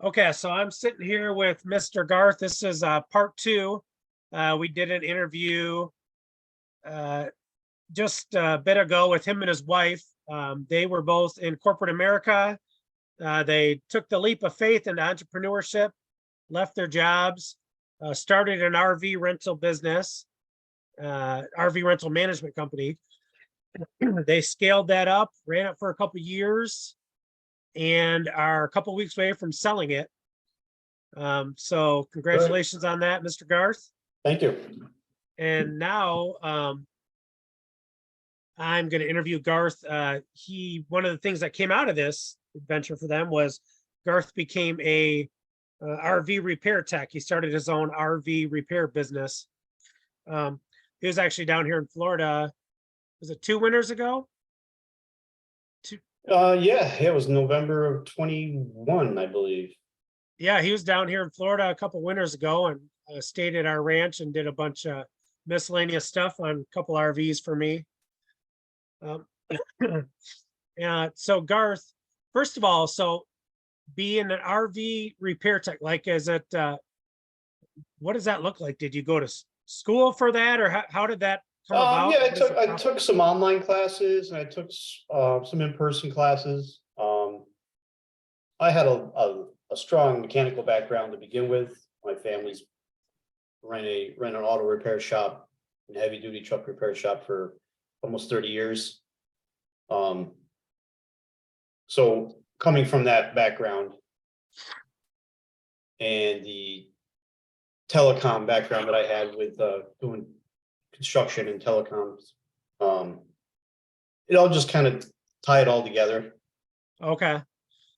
Okay, so I'm sitting here with Mr. Garth. This is part two. We did an interview uh, just a bit ago with him and his wife. They were both in corporate America. They took the leap of faith into entrepreneurship, left their jobs, started an RV rental business, RV rental management company. They scaled that up, ran it for a couple years, and are a couple weeks away from selling it. So congratulations on that, Mr. Garth. Thank you. And now I'm going to interview Garth. One of the things that came out of this adventure for them was Garth became a RV repair tech. He started his own RV repair business. He was actually down here in Florida. Was it 2 winters ago? Yeah, it was November of 21, I believe. Yeah, he was down here in Florida a couple winters ago and stayed at our ranch and did a bunch of miscellaneous stuff on a couple RVs for me. So Garth, first of all, so being an RV repair tech, like, is it, what does that look like? Did you go to school for that, or how did that come about? Yeah, I took some online classes and I took some in-person classes. I had a strong mechanical background to begin with. My family's ran an auto repair shop and heavy duty truck repair shop for almost 30 years. So coming from that background and the telecom background that I had with doing construction and telecoms, it all just kind of tie it all together. Okay.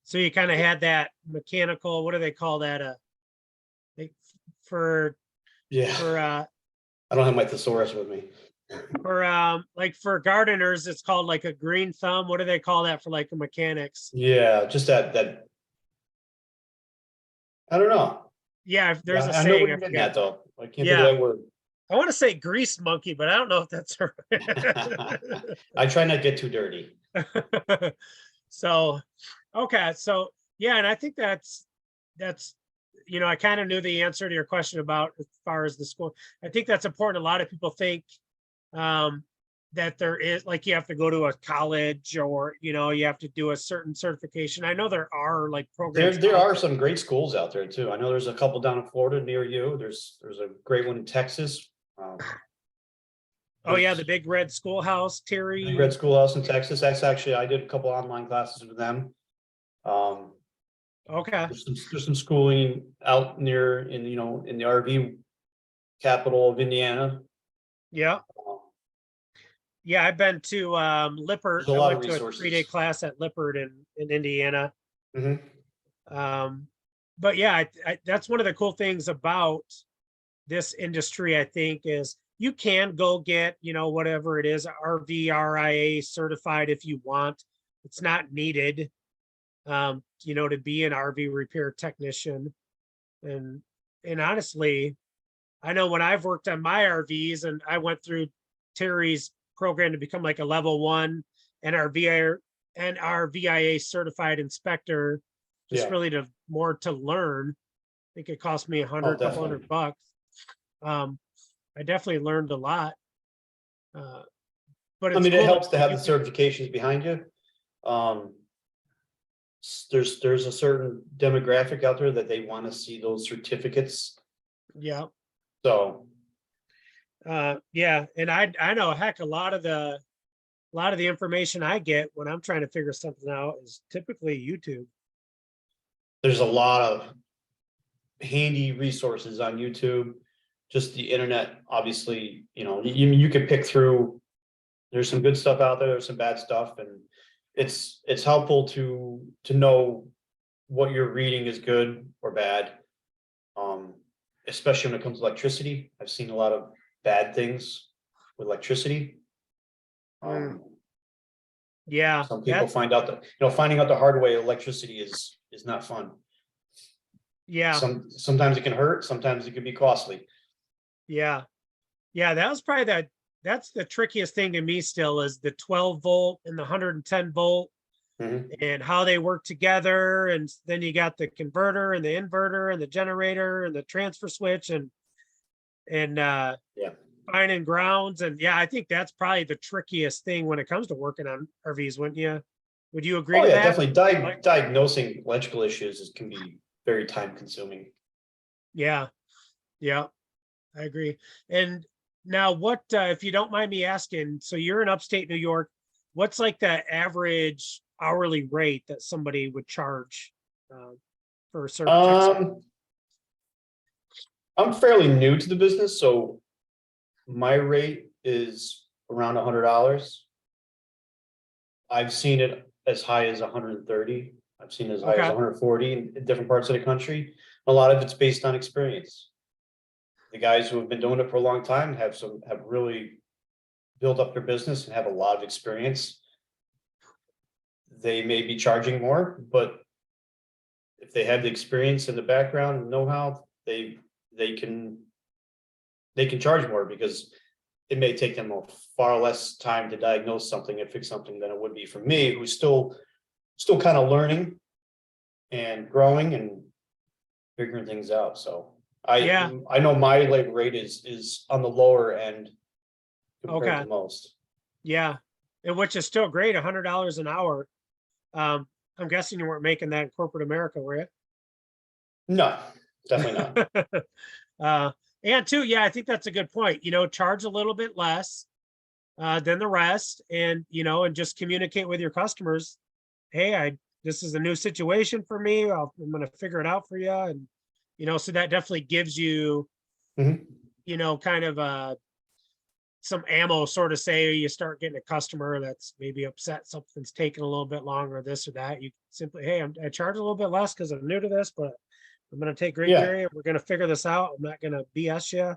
So you kind of had that mechanical, what do they call that? For I don't have my thesaurus with me. Like for gardeners, it's called like a green thumb. What do they call that for like the mechanics? Yeah, just that I don't know. Yeah, there's a I know saying. what you're getting at, though. I can't think of that word. I want to say grease monkey, but I don't know if that's right. I try not to get too dirty. So, okay. So yeah, and I think that's, I kind of knew the answer to your question about as far as the school. I think that's important. A lot of people think that there is, like, you have to go to a college, or you have to do a certain certification. I know there are like programs. There are some great schools out there too. I know there's a couple down in Florida near you. There's a great one in Texas. Oh yeah, the Big Red Schoolhouse, Terry. Big Red Schoolhouse in Texas. That's actually, I did a couple online classes with them. Okay. There's some schooling out near in the RV capital of Indiana. Yeah. Yeah, I've been to Lippert. There's a lot I went of to a 3-day class at Lippert in Indiana. But yeah, that's one of the cool things about this industry, I think, is you can go get, whatever it is, RVRIA certified if you want. It's not needed, to be an RV repair technician. And honestly, I know when I've worked on my RVs and I went through Terry's program to become like a level 1 NRVIA certified inspector, just really more to learn. I think it cost me couple $100. I definitely learned a lot. But I mean, it helps to have the certifications behind you. There's a certain demographic out there that they want to see those certificates. Yeah. So yeah, and I know, heck, a lot of the information I get when I'm trying to figure something out is typically YouTube. There's a lot of handy resources on YouTube. Just the internet, obviously, you can pick through. There's some good stuff out there. There's some bad stuff, and it's helpful to know what you're reading is good or bad. Especially when it comes to electricity. I've seen a lot of bad things with electricity. Yeah, some people find out that finding out the hard way electricity is not fun. Yeah, sometimes it can hurt, sometimes it can be costly. Yeah, that was probably that's the trickiest thing to me still, is the 12 volt and the 110 volt. and how they work together. And then you got the converter and the inverter and the generator and the transfer switch and Yeah. finding grounds. And yeah, I think that's probably the trickiest thing when it comes to working on RVs, wouldn't you? Would you agree Oh, to yeah, that? definitely. Diagnosing electrical issues can be very time consuming. Yeah, yeah, I agree. And now what, if you don't mind me asking, so you're in upstate New York, what's like the average hourly rate that somebody would charge for a certain tech service? I'm fairly new to the business, so my rate is around $100. I've seen it as high as 130. I've seen it as high as Okay. 140 in different parts of the country. A lot of it's based on experience. The guys who have been doing it for a long time have really built up their business and have a lot of experience. They may be charging more, but if they have the experience and the background and know-how, they can charge more because it may take them a far less time to diagnose something and fix something than it would be for me, who's still kind of learning and growing and figuring things out. So Yeah. I know my labor rate is on the lower end compared Okay. to most. Yeah. And which is still great, $100 an hour. I'm guessing you weren't making that in corporate America, were you? No, definitely not. And two, yeah, I think that's a good point. Charge a little bit less than the rest, and and just communicate with your customers. Hey, this is a new situation for me. I'm going to figure it out for you, and so that definitely gives you, Mhm. kind of some ammo, sort of say you start getting a customer that's maybe upset something's taking a little bit longer, this or that. You simply, hey, I charge a little bit less because I'm new to this, but I'm going to take great care Yeah, of you. We're going to figure this out. I'm not going to BS you.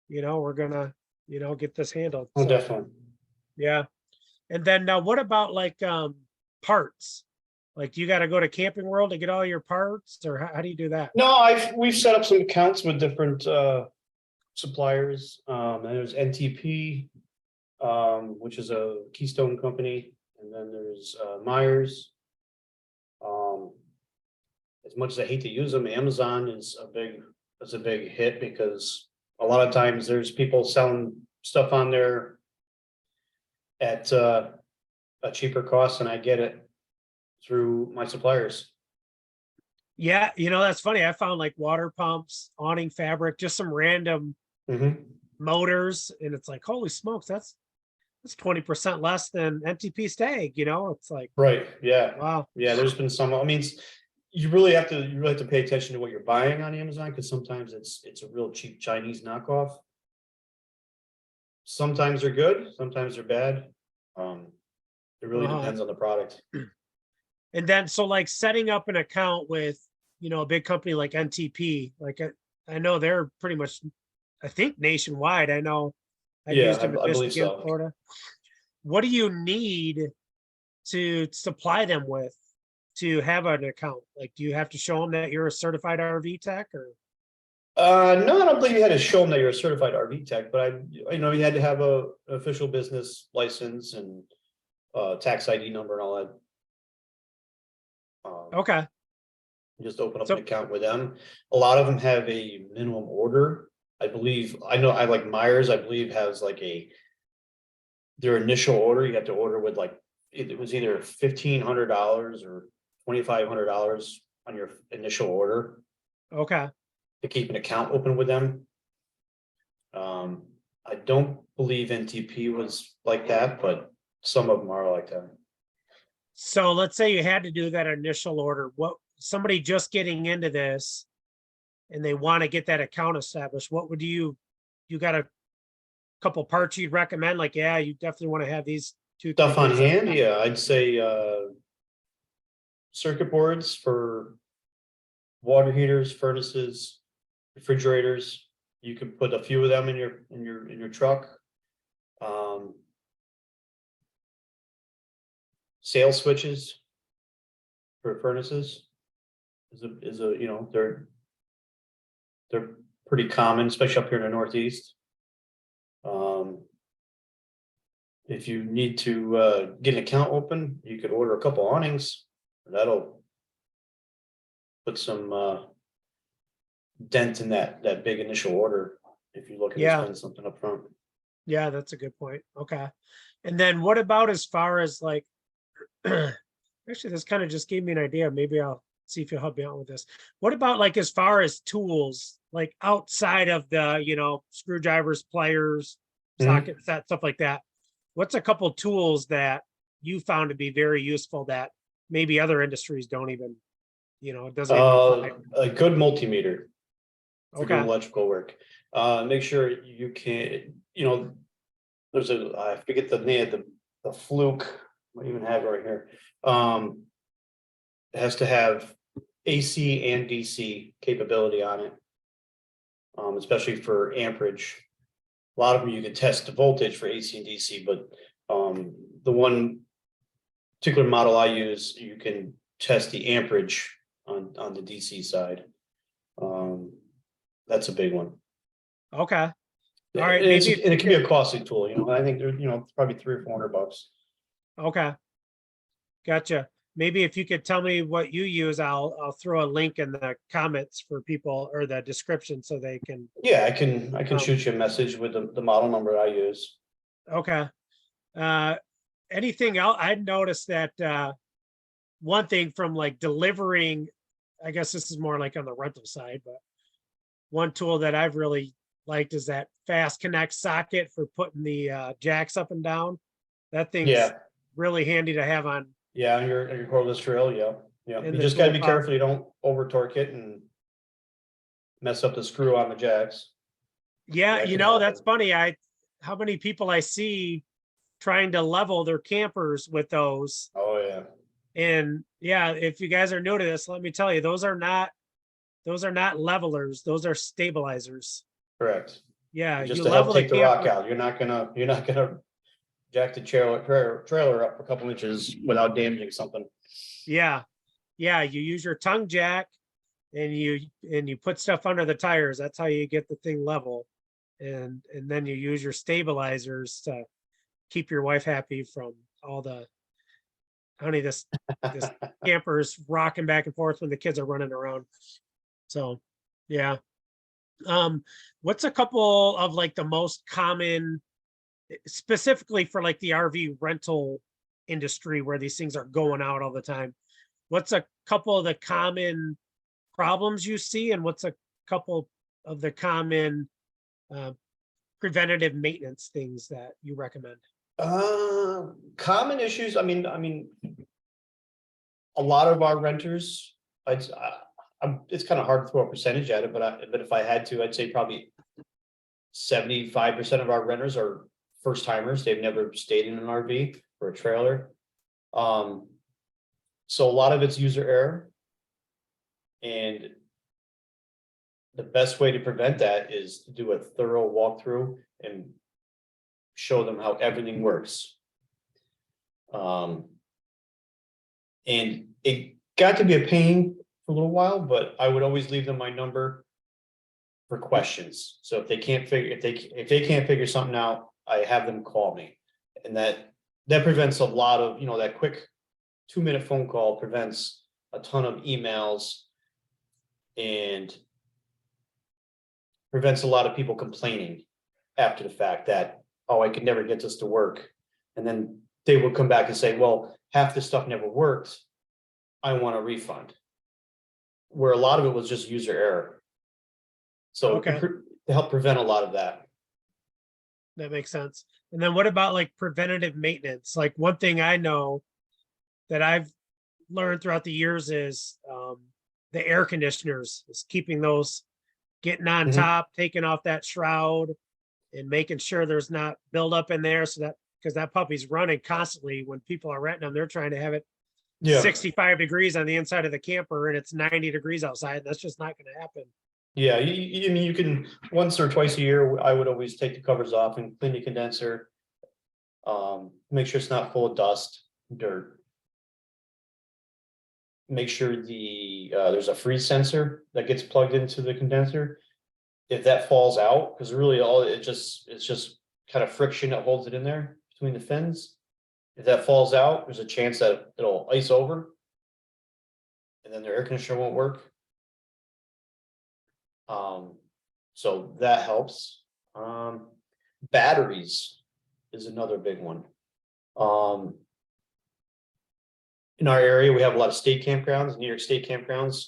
We're going to, get this handled. oh, So, definitely. yeah. And then now what about like parts? Like, do you got to go to Camping World to get all your parts, or how do you do that? No, we've set up some accounts with different suppliers. And there's NTP, which is a Keystone company, and then there's Myers. Um, as much as I hate to use them, Amazon is a big hit because a lot of times there's people selling stuff on there at a cheaper cost, and I get it through my suppliers. Yeah, that's funny. I found like water pumps, awning fabric, just some random Mhm. motors, and it's like, holy smokes, that's 20% less than NTP Stag. It's like, Right, yeah, wow. yeah, there's been some, I mean, you really have to pay attention to what you're buying on Amazon, because sometimes it's a real cheap Chinese knockoff. Sometimes they're good, sometimes they're bad. Um, it really Uh-huh. depends on the product. And then, so like setting up an account with, a big company like NTP, like I know they're pretty much, I think nationwide. I know I've Yeah, used them in I believe Michigan, so. Florida. What do you need to supply them with to have an account? Like, do you have to show them that you're a certified RV tech, or? No, I don't believe you had to show them that you're a certified RV tech, but you had to have an official business license and tax ID number and all that. Okay. Just open up an So, account with them. A lot of them have a minimum order. I know I like Myers, I believe has like their initial order, you have to order with like, it was either $1,500 or $2,500 on your initial order okay. to keep an account open with them. I don't believe NTP was like that, but some of them are like that. So let's say you had to do that initial order. What, somebody just getting into this and they want to get that account established, what would you got a couple parts you'd recommend? Like, yeah, you definitely want to have these two, three Stuff on things. hand, yeah, I'd say circuit boards for water heaters, furnaces, refrigerators. You could put a few of them in your truck. Um, Sail switches for furnaces is a they're pretty common, especially up here in the Northeast. Um, If you need to get an account open, you could order a couple awnings. That'll put some dent in that big initial order if you're looking to Yeah, spend something up front. yeah, that's a good point. Okay. And then what about as far as like, actually, this kind of just gave me an idea. Maybe I'll see if you'll help me out with this. What about like as far as tools, like outside of the, screwdrivers, pliers, Mhm. socket set, stuff like that? What's a couple tools that you found to be very useful that maybe other industries don't even, it doesn't even apply? A good multimeter for doing Okay. electrical work. Make sure you can, there's I forget the name, the fluke, I even have it right here. It has to have AC and DC capability on it. Especially for amperage. A lot of them you can test the voltage for AC and DC, but the one particular model I use, you can test the amperage on the DC side. That's a big one. Okay. All right. And Maybe if and you it can be could, a costly tool, I think there's, it's probably $300 or $400. okay. Gotcha. Maybe if you could tell me what you use, I'll throw a link in the comments for people or the description so they can. Yeah, I can Um, shoot you a message with the model number I use. Okay. Uh, anything else? I noticed that one thing from like delivering, I guess this is more like on the rental side, but one tool that I've really liked is that fast connect socket for putting the jacks up and down. That thing's Yeah, really handy to have yeah, on your cordless drill, yeah, yeah. in You the just gotta be toolbox. careful you don't over torque it and mess up the screw on the jacks. Yeah, That can that's happen. funny. How many people I see trying to level their campers with those. Oh, yeah, And yeah, if you guys are new to this, let me tell you, those are not levelers, those are stabilizers. correct. Yeah, And just you to help level the take the rock camper. out, you're not gonna jack the trailer up a couple inches without damaging something. Yeah, yeah, you use your tongue jack and you put stuff under the tires. That's how you get the thing level. And then you use your stabilizers to keep your wife happy from all the honey, this camper is rocking back and forth when the kids are running around. So yeah. Um, what's a couple of like the most common, specifically for like the RV rental industry where these things are going out all the time? What's a couple of the common problems you see, and what's a couple of the common uh, preventative maintenance things that you recommend? Common issues, I mean, a lot of our renters, it's kind of hard to throw a percentage at it, but if I had to, I'd say probably 75% of our renters are first timers. They've never stayed in an RV or a trailer. Um, so a lot of it's user error. And the best way to prevent that is to do a thorough walkthrough and show them how everything works. And it got to be a pain for a little while, but I would always leave them my number for questions. So if they can't figure, if they can't figure something out, I have them call me. And that prevents a lot of, that quick 2-minute phone call prevents a ton of emails and prevents a lot of people complaining after the fact that, oh, I could never get this to work. And then they would come back and say, well, half this stuff never worked. I want a refund. Where a lot of it was just user error. So Okay, to help prevent a lot of that. that makes sense. And then what about like preventative maintenance? Like one thing I know that I've learned throughout the years is the air conditioners, is keeping those, getting on Mhm. top, taking off that shroud and making sure there's not buildup in there, so that, because that puppy's running constantly when people are renting them, they're trying to have it Yeah, 65 degrees on the inside of the camper and it's 90 degrees outside. That's just not going to happen. yeah. I mean, you can once or twice a year. I would always take the covers off and clean the condenser. Make sure it's not full of dust, dirt. Make sure there's a freeze sensor that gets plugged into the condenser. If that falls out, because really it's just kind of friction that holds it in there. between the fins. If that falls out, there's a chance that it'll ice over. And then their air conditioner won't work. So that helps. Batteries is another big one. In our area, we have a lot of state campgrounds, New York State campgrounds.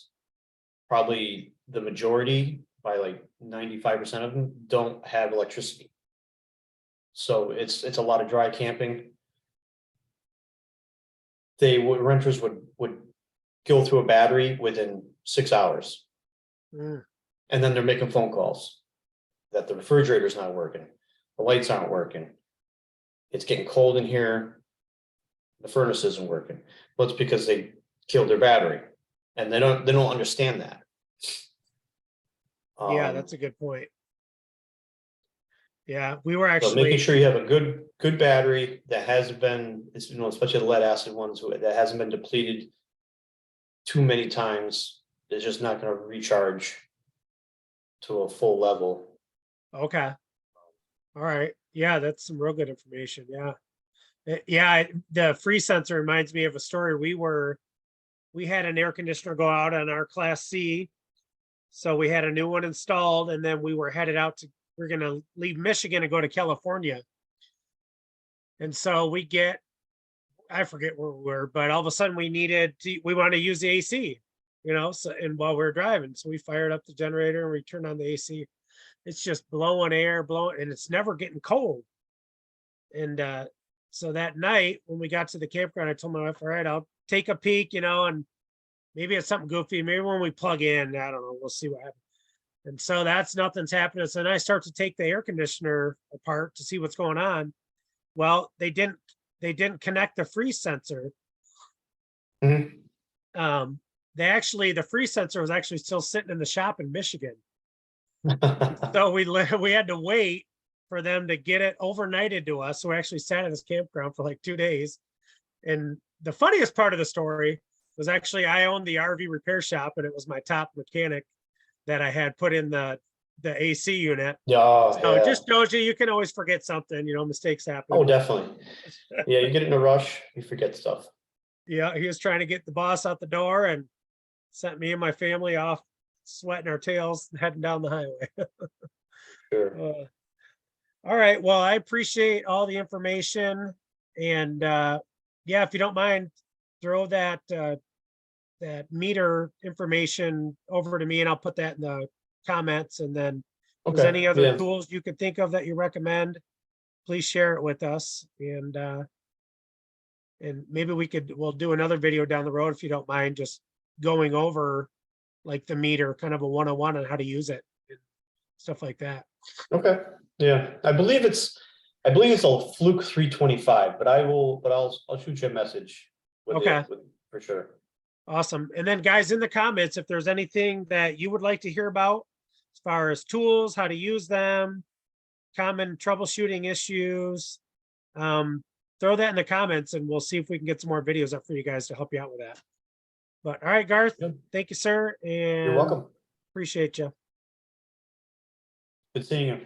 Probably the majority, by like 95% of them, don't have electricity. So it's a lot of dry camping. Renters would go through a battery within 6 hours. Mm. And then they're making phone calls that the refrigerator's not working, the lights aren't working. It's getting cold in here. The furnace isn't working. Well, it's because they killed their battery, and they don't understand that. Yeah, that's a good point. Yeah, we were So actually making sure you have a good battery that hasn't been, especially the lead acid ones that hasn't been depleted too many times, is just not going to recharge to a full level. okay. All right. Yeah, that's some real good information. Yeah. Yeah, the freeze sensor reminds me of a story. We had an air conditioner go out on our Class C. So we had a new one installed, and then we were headed out we're going to leave Michigan and go to California. And so I forget where we were, but all of a sudden we wanted to use the AC, so, and while we were driving, so we fired up the generator and we turned on the AC. It's just blowing, and it's never getting cold. And so that night when we got to the campground, I told my wife, all right, I'll take a peek, and maybe it's something goofy. Maybe when we plug in, I don't know, we'll see what happens. And so nothing's happening. So then I start to take the air conditioner apart to see what's going on. Well, they didn't connect the freeze sensor. Mhm. The freeze sensor was actually still sitting in the shop in Michigan. So we had to wait for them to get it overnighted to us. So we actually sat at this campground for like 2 days. And the funniest part of the story was actually I owned the RV repair shop, and it was my top mechanic that I had put in the AC unit. Yeah, So it just shows you can always forget something, mistakes happen. Oh, definitely. Yeah, you get in a rush, you forget stuff. Yeah, he was trying to get the boss out the door and sent me and my family off sweating our tails heading down the highway. Sure. All right. Well, I appreciate all the information, and yeah, if you don't mind, throw that meter information over to me, and I'll put that in the comments. And then if there's any other tools you could think of that you recommend, please share it with us. And maybe we'll do another video down the road, if you don't mind, just going over like the meter, kind of a 101 on how to use it and stuff like that. Okay. Yeah. I believe it's a Fluke 325, but I'll shoot you a message with Okay. For sure. Awesome. And then guys, in the comments, if there's anything that you would like to hear about as far as tools, how to use them, common troubleshooting issues, throw that in the comments, and we'll see if we can get some more videos up for you guys to help you out with that. But all right, Garth, Thank you, sir. And you're welcome. Appreciate you. Good seeing you.